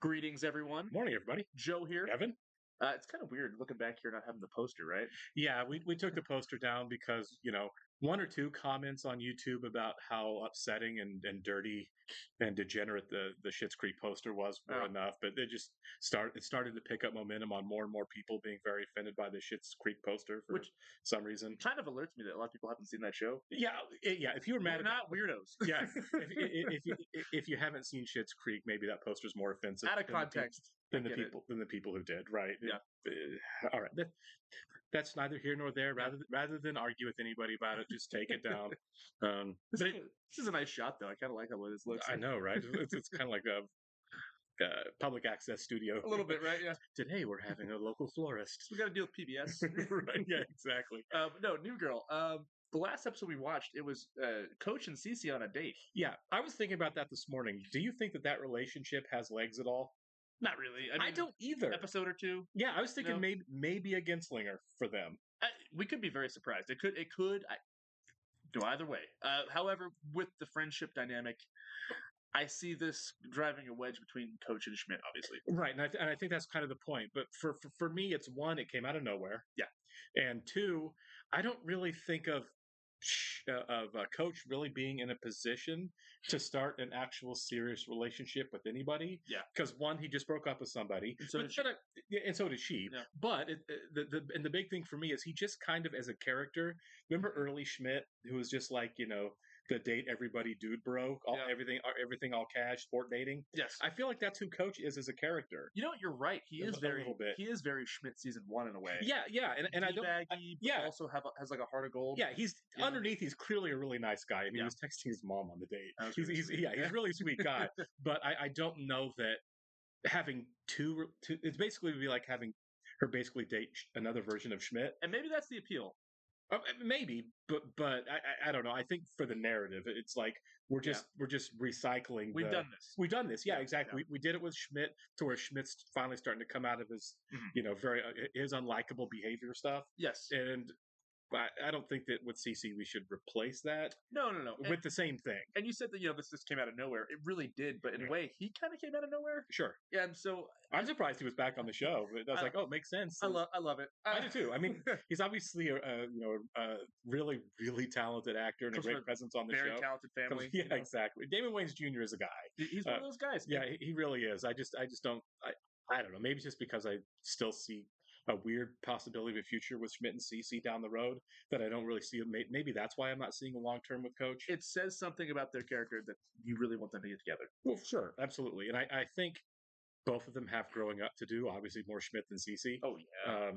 Greetings, everyone. Morning, everybody. Joe here. Evan? It's kind of weird looking back here not having the poster, right? Yeah, we took the poster down because, one or two comments on YouTube about how upsetting and dirty and degenerate the Schitt's Creek poster was were Oh. enough. But it started to pick up momentum on more and more people being very offended by the Schitt's Creek poster for Which some reason. kind of alerts me that a lot of people haven't seen that show. Yeah, if you were mad We're at not weirdos. yeah, if you haven't seen Schitt's Creek, maybe that poster's more offensive Out of context. than I the get it. people who did, right? Yeah. All right. That's neither here nor there. Rather than argue with anybody about it, just take it down. This is a nice shot, though. I kind of like how this looks. I know, right? It's kind of like a public access studio. A little bit, right? Yeah. Today we're having a local florist. We got to deal with PBS. Right? Yeah, exactly. No, New Girl. The last episode we watched, it was Coach and Cece on a date. Yeah, I was thinking about that this morning. Do you think that relationship has legs at all? Not really. I don't either. Episode or two. Yeah, I was thinking No. maybe a Genslinger for them. We could be very surprised. It could go either way. However, with the friendship dynamic, I see this driving a wedge between Coach and Schmidt, obviously. Right, and I think that's kind of the point. But for me, it's one, it came out of nowhere. Yeah. And two, I don't really think of Coach really being in a position to start an actual serious relationship with anybody. Yeah. Because one, he just broke up with somebody, And so did she. and so did she. Yeah. But the big thing for me is he just kind of as a character. Remember early Schmidt, who was just like the date everybody dude bro, everything all cash, sport dating. Yes. I feel like that's who Coach is as a character. You know what? You're right. He is A very little bit. He is very Schmidt season 1 in a way. Yeah, and I don't. Baggy, but also has like a heart of gold. Yeah, he's underneath. He's clearly a really nice guy. I mean, he was texting his mom on the date. He's a really sweet guy. But I don't know that having two. It's basically be like having her basically date another version of Schmidt. And maybe that's the appeal. Maybe, but I don't know. I think for the narrative, it's like we're just recycling. We've done this. We've done this. Yeah, exactly. We did it with Schmidt to where Schmidt's finally starting to come out of his, very his unlikable behavior stuff. Yes, and I don't think that with CC we should replace that. No. With the same thing. And you said that this came out of nowhere. It really did, but in a way, he kind of came out of nowhere. Sure. Yeah, and so I'm surprised he was back on the show. But I was like, oh, it makes sense. I love it. I do too. I mean, he's obviously a really really talented actor and a great presence on the show. Very talented family. Yeah, exactly. Damon Wayans Jr. is a guy. He's one of those guys. Yeah, he really is. I just don't. I don't know. Maybe it's just because I still see a weird possibility of a future with Schmidt and Cece down the road that I don't really see. Maybe that's why I'm not seeing a long term with Coach. It says something about their character that you really want them to get together. Well, sure, absolutely, and I think both of them have growing up to do. Obviously, more Schmidt than Cece. Oh yeah,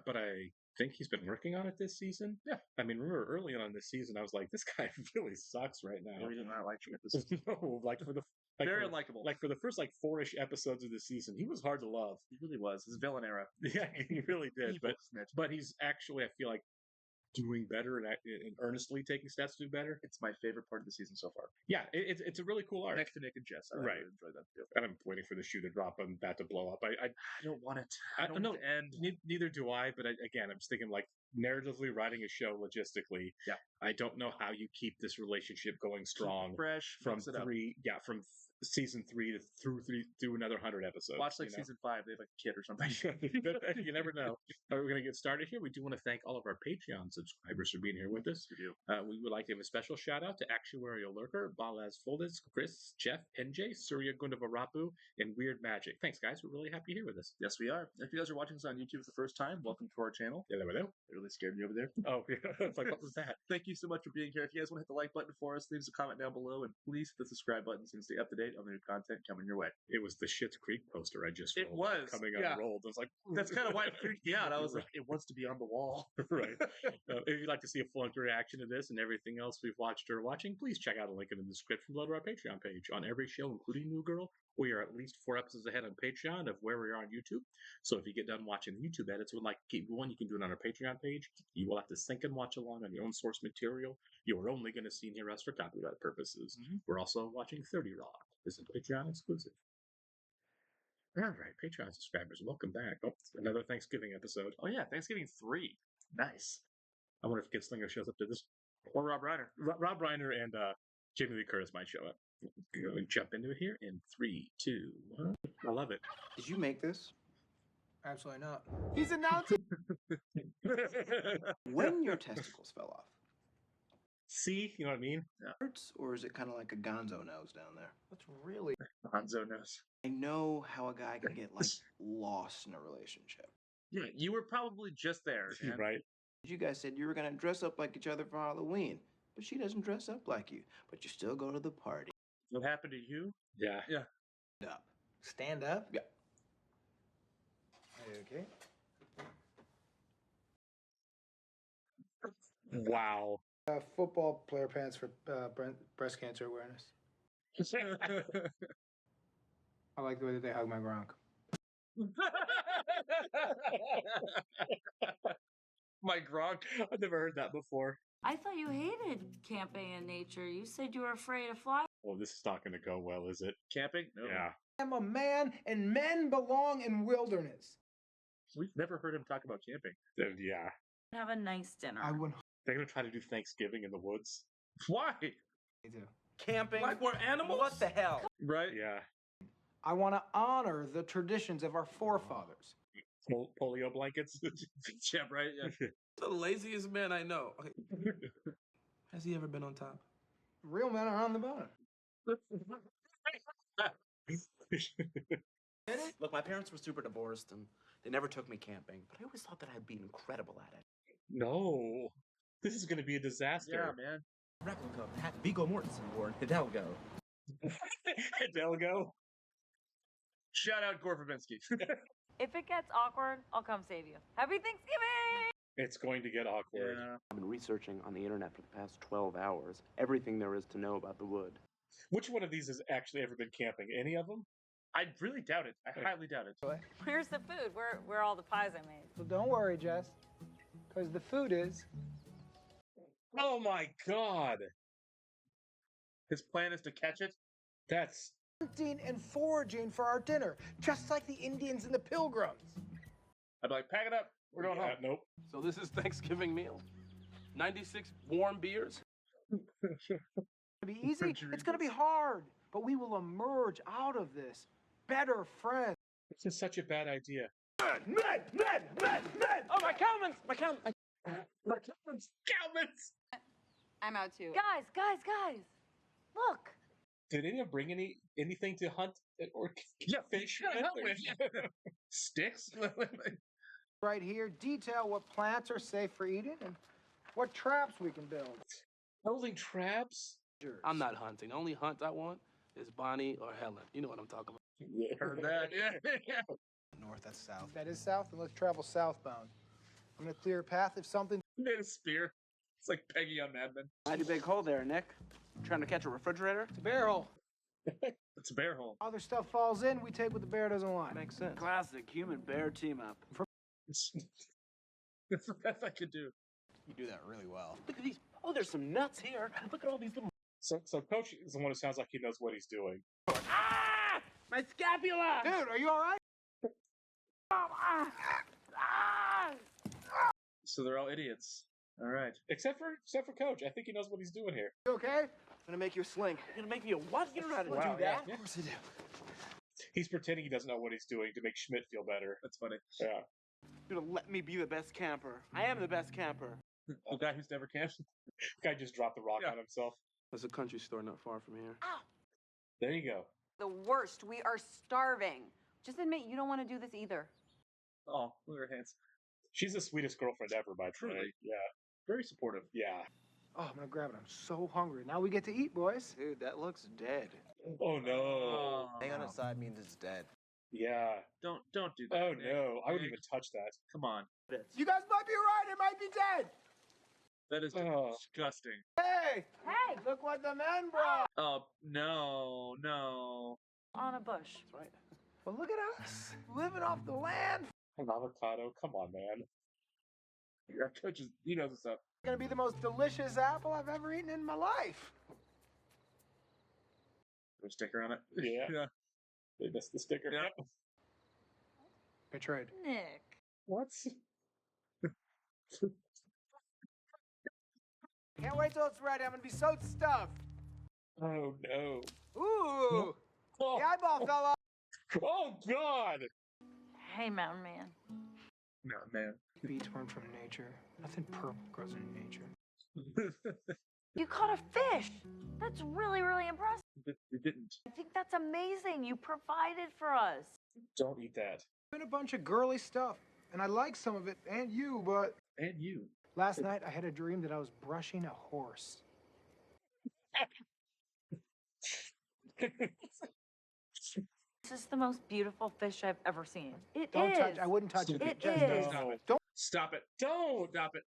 but I think he's been working on it this season. Yeah, I mean, remember early on this season, I was like, this guy really sucks right now. I really did not like Schmidt this season. No, like for the. Very unlikable. Like for the first 4-ish episodes of the season, he was hard to love. He really was. His villain era. Yeah, he really did. Evil but he's actually, I feel like, doing better and earnestly taking steps to do better. It's my favorite part of the season so far. Yeah, it's a really cool arc. Next to Nick and Jess, I really enjoyed that too. And I'm waiting for the shoe to drop and that to blow up. I don't want it. I don't know. And neither do I. But again, I'm just thinking narratively writing a show logistically. Yeah, I don't know how you keep this relationship going strong, fresh from season 3 through another 100 episodes. Watch season 5. They have a kid or something. You never know. We're going to get started here. We do want to thank all of our Patreon subscribers for being here with us. We do. We would like to give a special shout out to Actuarial Lurker, Balaz Foldes, Chris, Jeff, NJ, Surya Gundavarapu, and Weird Magic. Thanks, guys. We're really happy here with us. Yes, we are. If you guys are watching us on YouTube for the first time, welcome to our channel. Hello. It really scared me over there. Oh, yeah. It's like, what was that? Thank you so much for being here. If you guys want to hit the like button for us, leave us a comment down below, and please hit the subscribe button so you can stay up to date on the new content coming your way. It was the Schitt's Creek poster I just rolled. It was coming unrolled. I was like, that's kind of why it freaked me out. I was like, it wants to be on the wall. Right. If you'd like to see a full reaction to this and everything else we've watched or watching, please check out a link in the description below to our Patreon page. On every show, including New Girl, we are at least 4 episodes ahead on Patreon of where we are on YouTube. So if you get done watching the YouTube edits, would like to keep going, you can do it on our Patreon page. You will have to sync and watch along on your own source material. You are only going to see and hear us for copyright purposes. Mm-hmm. We're also watching 30 Rock. This is Patreon exclusive. All right, Patreon subscribers, welcome back. Oh, another Thanksgiving episode. Oh yeah, Thanksgiving 3. Nice. I wonder if Genslinger shows up to this. Or Rob Reiner. Rob Reiner and Jamie Lee Curtis might show up. Go and jump into it here in 3, 2, 1. I love it. Did you make this? Absolutely not. He's announcing when your testicles fell off. See, you know what I mean? Hurts, or is it kind of like a gonzo nose down there? That's really Hanzo knows. I know how a guy can get like lost in a relationship. Yeah, you were probably just there. Man. Right? You guys said you were gonna dress up like each other for Halloween, but she doesn't dress up like you. But you still go to the party. What happened to you? Yeah. Up. stand up. Yeah. Okay. Wow. Football player pants for breast cancer awareness. I like the way that they hug my Gronk. My Gronk. I've never heard that before. I thought you hated camping in nature. You said you were afraid of flies. Well, this is not going to go well, is it? Camping? No. Yeah. I'm a man, and men belong in wilderness. We've never heard him talk about camping. Yeah. Have a nice dinner. I wouldn't. They're going to try to do Thanksgiving in the woods. Why? Me too. Camping. Like we're animals? What the hell? Right? Yeah. I want to honor the traditions of our forefathers. Polio blankets. Yeah, right? Yeah. The laziest man I know. Okay. Has he ever been on top? Real men are on the bottom. Look, my parents were super divorced, and they never took me camping. But I always thought that I'd be incredible at it. No. This is going to be a disaster. Yeah, man. Replica of Pat Viggo Mortensen born Hidalgo. Hidalgo. Shout out Gore Verbinski. If it gets awkward, I'll come save you. Happy Thanksgiving! It's going to get awkward. Yeah. I've been researching on the internet for the past 12 hours everything there is to know about the wood. Which one of these has actually ever been camping? Any of them? I really doubt it. I highly doubt it. Where's the food? Where are all the pies I made? So don't worry, Jess, because the food is. Oh my god. His plan is to catch it. That's Hunting and foraging for our dinner, just like the Indians and the Pilgrims. I'd be like, pack it up. We're going home. Nope. So this is Thanksgiving meal? 96 warm beers? It's gonna be easy. It's gonna be hard, but we will emerge out of this better friends. This is such a bad idea. Men! Oh, my Calvins! My Calvins! Calvins! I'm out too. Guys! Look! Did anyone bring anything to hunt or fish? Sticks? Right here, detail what plants are safe for eating and what traps we can build. Holding traps? I'm not hunting. The only hunt I want is Bonnie or Helen. You know what I'm talking about. Yeah. Heard that. Yeah. North, that's south. That is south, and let's travel southbound. I'm gonna clear a path if something. Made a spear. It's like Peggy on Mad Men. Mighty big hole there, Nick. Trying to catch a refrigerator? It's a bear hole. It's a bear hole. Other stuff falls in, we take what the bear doesn't want. Makes sense. Classic human bear team up. It's the best I could do. You do that really well. Look at these. Oh, there's some nuts here. Look at all these little. So Coach is the one who sounds like he knows what he's doing. Ah! My scapula! Dude, are you all right? So they're all idiots. All right. Except for Coach. I think he knows what he's doing here. You okay? I'm gonna make you a sling. You're gonna make me a what? You don't know how to Wow, do that. yeah. Of course I do. He's pretending he doesn't know what he's doing to make Schmidt feel better. That's funny. Yeah. You're gonna let me be the best camper. I am the best camper. The guy who's never camped. Guy just dropped the rock Yeah. on himself. There's a country store not far from here. There you go. The worst. We are starving. Just admit you don't want to do this either. Oh, look at her hands. She's the sweetest girlfriend ever, by the way. Truly. Yeah. Very supportive. Yeah. Oh, I'm gonna grab it. I'm so hungry. Now we get to eat, boys. Dude, that looks dead. Oh no. Hang on its side means it's dead. Yeah. Don't do that. Oh Nick. no. I wouldn't Nick, even touch that. Come on. You guys might be right. It might be dead. That is Oh. disgusting. Hey! Hey! Look what the men brought. Oh no. On a bush. That's right. Well, look at us living off the land. An avocado. Come on, man. Your coach is, he knows what's up. It's gonna be the most delicious apple I've ever eaten in my life. Put a sticker on it. Yeah. Yeah. They missed the sticker. Yeah. Betrayed. Nick. What? Can't wait till it's ready. I'm gonna be so stuffed. Oh no. Ooh! Oh. The eyeball fell off. Oh God! Hey, Mountain Man. No, man. Beats weren't from nature. Nothing purple grows in nature. You caught a fish. That's really, really impressive. You didn't. I think that's amazing. You provided for us. Don't eat that. Been a bunch of girly stuff, and I like some of it, and you, but And you. last night I had a dream that I was brushing a horse. This is the most beautiful fish I've ever seen. It Don't is. touch. I wouldn't touch it. It Just is. Stop it. Don't. Stop it. Don't! Stop it.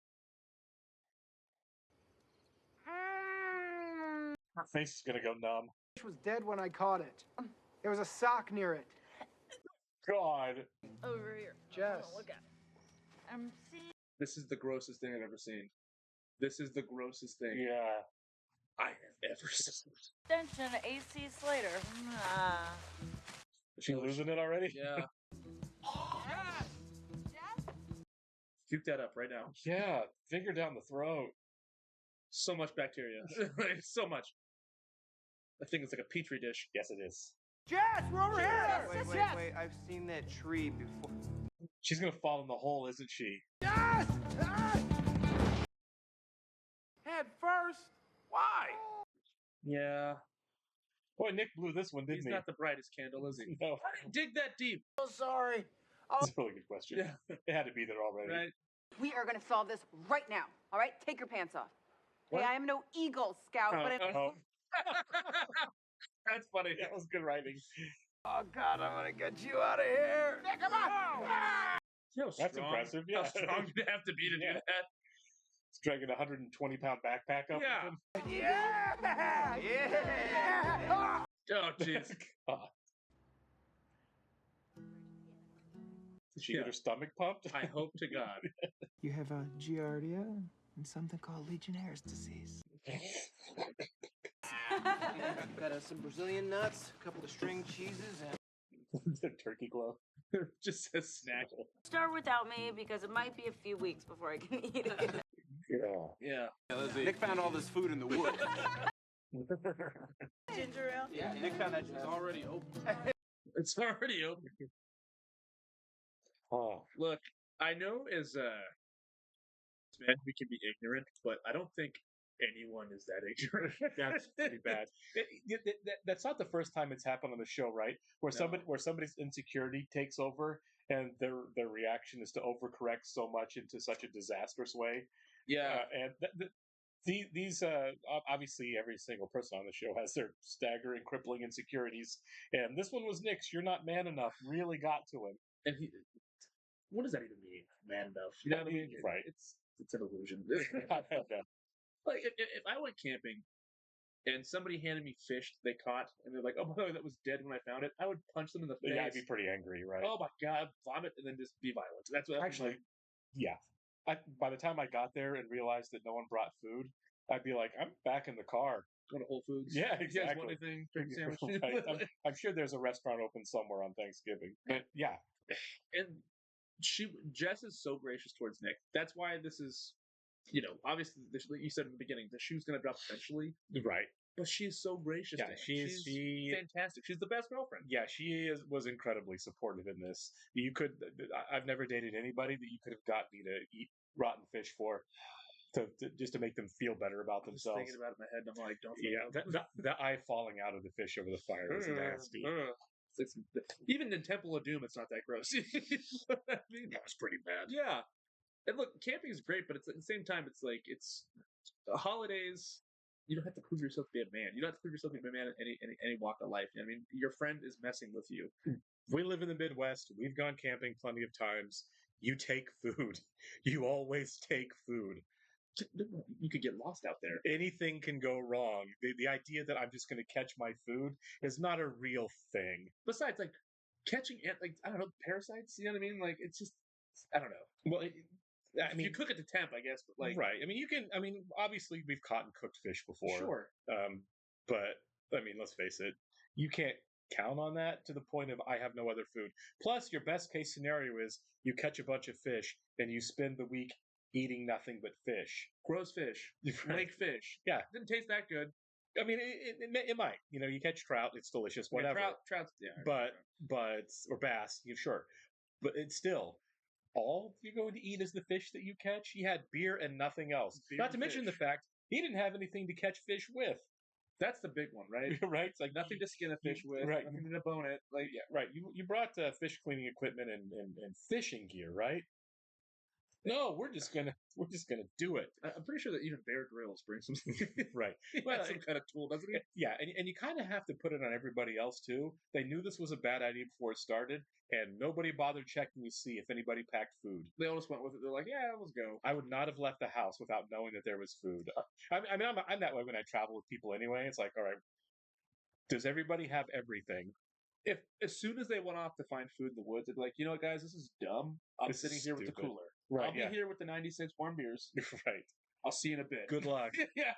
Her face is gonna go numb. Fish was dead when I caught it. There was a sock near it. God. Over here. Jess. Oh, look at it. I'm seeing. This is the grossest thing I've ever seen. This is the grossest thing Yeah. I have ever seen. Extension AC Slater. Ah. Is she losing it already? Yeah. Puke that up right now. Yeah. Finger down the throat. So much bacteria. So much. I think it's like a petri dish. Yes, it is. Jess, we're over here. Wait. I've seen that tree before. She's gonna fall in the hole, isn't she? Jess! Head first. Why? Yeah. Boy, Nick blew this one, didn't He's he? not the brightest candle, is he? No. Dig that deep. So sorry. That's a really good question. Yeah. It had to be there already. Right? We are gonna solve this right now. All right? Take your pants off. What? Hey, I am no Eagle Scout, but I'm. Oh, That's funny. that was good writing. Oh God, I'm gonna get you out of here. Nick, come on. You know, That's strong- impressive, yeah. How strong you have to be to Yeah. do that. It's dragging a 120-pound backpack up. Yeah. with him. Yeah. Yeah. Oh, jeez. God. Did she Yeah. get her stomach pumped? I hope to God. You have a Giardia and something called Legionnaire's disease. Got some Brazilian nuts, a couple of string cheeses, and The turkey glow. Just says snack. Start without me because it might be a few weeks before I can eat it. Yeah. Yeah. Nick found all this food in the woods. Ginger ale? Yeah, Nick found that it's already open. It's already open. Oh. Look, I know as men we can be ignorant, but I don't think anyone is that ignorant. That's pretty bad. That's not the first time it's happened on the show, right? Where No. somebody's insecurity takes over and their reaction is to overcorrect so much into such a disastrous way. Yeah. And these obviously every single person on the show has their staggering, crippling insecurities, and this one was Nick's. You're not man enough. Really got to him. And he, what does that even mean? Man enough. You know what I mean? Right. It's an illusion. Yeah. Like if I went camping and somebody handed me fish they caught and they're like, "Oh, by the way, that was dead when I found it," I would punch them in the face. Yeah, I'd be pretty angry, right? Oh my god, vomit and then just be violent. That's what Actually, yeah. By the time I got there and realized that no one brought food, I'd be like, I'm back in the car. go to Whole Foods. Yeah, You guys want exactly. anything? Turkey sandwich. Right. I'm sure there's a restaurant open somewhere on Thanksgiving. But yeah, And Jess is so gracious towards Nick. That's why this is, obviously, like you said in the beginning, the shoe's going to drop eventually. right. But she is so gracious. Yeah, to him. she's fantastic. She's the best girlfriend. yeah, she was incredibly supportive in this. I've never dated anybody that you could have got me to eat rotten fish for, just to make them feel better about I'm just themselves. thinking about it in my head, and I'm like, don't. Yeah, the eye falling out of the fish over the fire was nasty. Even in Temple of Doom, it's not that gross. You know what I mean? That was pretty bad. Yeah. And look, camping is great, but it's at the same time, it's like it's holidays. You don't have to prove yourself to be a man. You don't have to prove yourself to be a man in any walk of life. I mean, your friend is messing with you. We live in the Midwest. We've gone camping plenty of times. You take food. You always take food. You could get lost out there. Anything can go wrong. The idea that I'm just going to catch my food is not a real thing. Besides, like catching I don't know, parasites. You know what I mean? Like it's just I don't know. Well, I mean, you cook it to temp, I guess, but like right. I mean, obviously we've caught and cooked fish before. Sure. But I mean, let's face it, you can't count on that to the point of I have no other food. Plus, your best case scenario is you catch a bunch of fish and you spend the week eating nothing but fish. Gross fish, lake fish. Yeah. Didn't taste that good. I mean, it might. You catch trout, it's delicious, whatever. Trout's, yeah. But or bass, sure. But it's still all you're going to eat is the fish that you catch. He had beer and nothing else. Beer Not and to mention the fish. fact he didn't have anything to catch fish with. That's the big one, right? Right? It's like Nothing to skin a fish with, right. nothing to debone it. Like, Yeah, right. You brought fish cleaning equipment and fishing gear, right? No, we're just gonna do it. I'm pretty sure that even Bear Grylls brings some, Right. well, some kind of tool, doesn't he? Yeah, and you kind of have to put it on everybody else too. They knew this was a bad idea before it started, and nobody bothered checking to see if anybody packed food. They all just went with it. They're like, yeah, let's go. I would not have left the house without knowing that there was food. I mean, I'm that way when I travel with people anyway. It's like, all right, does everybody have everything? If as soon as they went off to find food in the woods, they'd be like, you know what, guys, this is dumb. I'm This sitting is here with the stupid. cooler. Right, I'll be here with the 96 warm beers. Right. I'll see you in a bit. Good luck. yeah.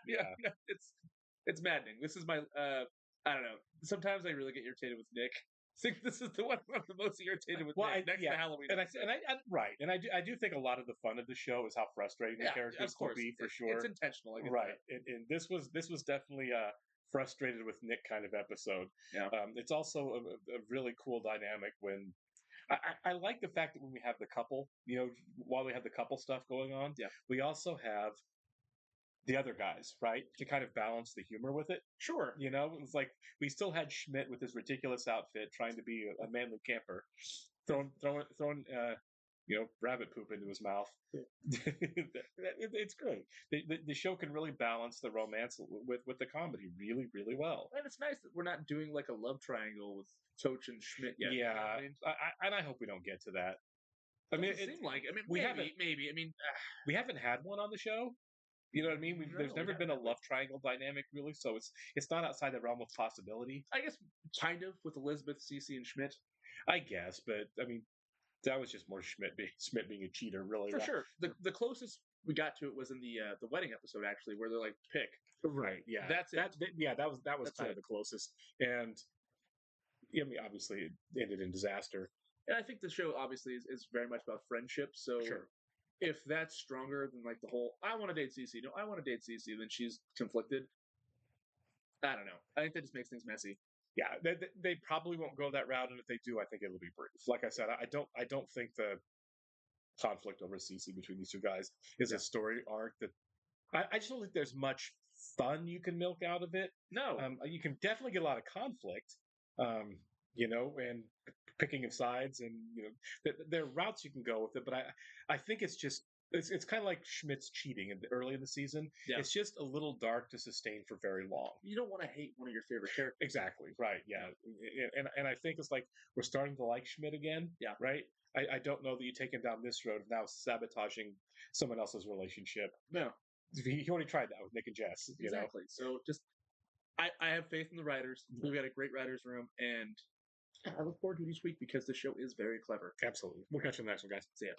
It's maddening. This is my I don't know. Sometimes I really get irritated with Nick. I think this is the one I'm the most irritated with. Well, Nick, next to Halloween. And I do think a lot of the fun of the show is how frustrating the characters will be for sure. It's intentional, I get Right, that. and this was definitely a frustrated with Nick kind of episode. Yeah. It's also a really cool dynamic when I like the fact that when we have the couple, while we have the couple stuff going on, Yeah. we also have the other guys, right, to kind of balance the humor with it. Sure. It's like we still had Schmidt with his ridiculous outfit, trying to be a manly camper, throwing rabbit poop into his mouth. It's great. The show can really balance the romance with the comedy really, really well. And it's nice that we're not doing like a love triangle with Toch and Schmidt yet. Yeah, You know what I mean? and I hope we don't get to that. I mean, Doesn't seem like. I mean, we maybe. I mean, we haven't had one on the show. You know what I mean? There's never been a love triangle dynamic really, so it's not outside the realm of possibility. I guess kind of with Elizabeth, Cece, and Schmidt. I guess, but I mean, that was just more Schmidt being a cheater, really. For sure. The closest we got to it was in the wedding episode, actually, where they're like, pick. Right. Yeah. That's it. That was That's kind of it. the closest, and I mean, obviously, it ended in disaster. And I think the show obviously is very much about friendship. So Sure. if that's stronger than like the whole I want to date Cece, no, I want to date Cece, then she's conflicted. I don't know. I think that just makes things messy. Yeah, they probably won't go that route, and if they do, I think it'll be brief. Like I said, I don't think the conflict over Cece between these two guys is a story arc that I just don't think there's much fun you can milk out of it. No. You can definitely get a lot of conflict, and picking of sides, and there are routes you can go with it. But I think it's kind of like Schmidt's cheating early in the season. Yeah. It's just a little dark to sustain for very long. You don't want to hate one of your favorite characters. Exactly. Right. Yeah. And I think it's like we're starting to like Schmidt again. Yeah. Right. I don't know that you take him down this road of now sabotaging someone else's relationship. No. He only tried that with Nick and Jess. Exactly. So just I have faith in the writers. We've got a great writers room, and I look forward to it each week because the show is very clever. Absolutely. We'll catch you in the next one, guys. See ya.